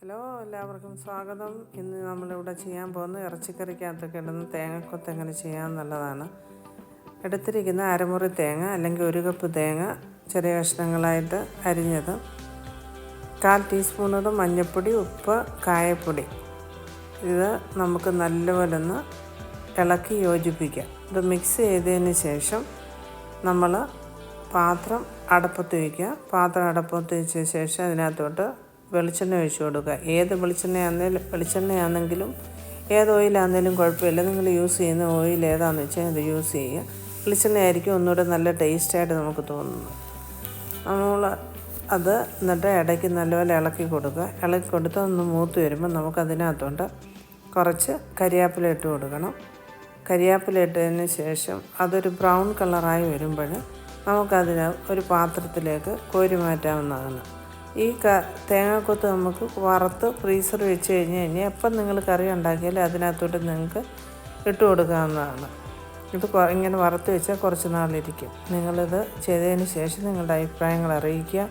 Hello, എല്ലാവർക്കും സ്വാഗതം. ഇന്ന് നമ്മളിവിടെ ചെയ്യാൻ പോകുന്ന ഇറച്ചിക്കറിക്കകത്തൊക്കെ ഇടുന്ന തേങ്ങക്കൊത്ത് എങ്ങനെ ചെയ്യാമെന്നുള്ളതാണ്. എടുത്തിരിക്കുന്ന അരമുറി തേങ്ങ അല്ലെങ്കിൽ 1 കപ്പ് തേങ്ങ ചെറിയ കഷ്ണങ്ങളായിട്ട് അരിഞ്ഞത്, 1/4 ടീസ്പൂണോളം മഞ്ഞൾപ്പൊടി, ഉപ്പ്, കായപ്പൊടി. ഇത് നമുക്ക് നല്ലപോലെ ഒന്ന് ഇളക്കി യോജിപ്പിക്കാം. ഇത് മിക്സ് ചെയ്തതിന് ശേഷം നമ്മൾ പാത്രം അടപ്പത്ത് വയ്ക്കുക. പാത്രം അടപ്പത്ത് വെച്ച ശേഷം അതിനകത്തോട്ട് വെളിച്ചെണ്ണ ഒഴിച്ച് കൊടുക്കുക. ഏത് വെളിച്ചെണ്ണയാണെങ്കിലും ഏത് ഓയിലാണെങ്കിലും കുഴപ്പമില്ല. നിങ്ങൾ യൂസ് ചെയ്യുന്ന ഓയിൽ ഏതാണെന്ന് വെച്ചാൽ അത് യൂസ് ചെയ്യുക. വെളിച്ചെണ്ണ ആയിരിക്കും ഒന്നുകൂടെ നല്ല ടേസ്റ്റായിട്ട് നമുക്ക് തോന്നുന്നത്. നമ്മൾ അത് എന്നിട്ട് ഇടയ്ക്ക് നല്ലപോലെ ഇളക്കി കൊടുക്കുക. ഇളക്കി കൊടുത്ത് ഒന്ന് മൂത്ത് വരുമ്പോൾ നമുക്കതിനകത്തോട്ട് കുറച്ച് കരിവേപ്പില ഇട്ട് കൊടുക്കണം. കരിവേപ്പില ഇട്ടതിന് ശേഷം അതൊരു ബ്രൗൺ കളറായി വരുമ്പോൾ നമുക്കതിന് ഒരു പാത്രത്തിലേക്ക് കോരി മാറ്റാവുന്നതാണ്. ഈ തേങ്ങാക്കൊത്ത് നമുക്ക് വറുത്ത് ഫ്രീസർ വെച്ച് കഴിഞ്ഞാൽ എപ്പം നിങ്ങൾ കറി ഉണ്ടാക്കിയാലും അതിനകത്തോട്ട് നിങ്ങൾക്ക് ഇട്ട് കൊടുക്കാവുന്നതാണ്. ഇത് ഇങ്ങനെ വറുത്ത് വെച്ചാൽ കുറച്ച് നാളിരിക്കും. നിങ്ങളിത് ചെയ്തതിന് ശേഷം നിങ്ങളുടെ അഭിപ്രായങ്ങൾ അറിയിക്കുക.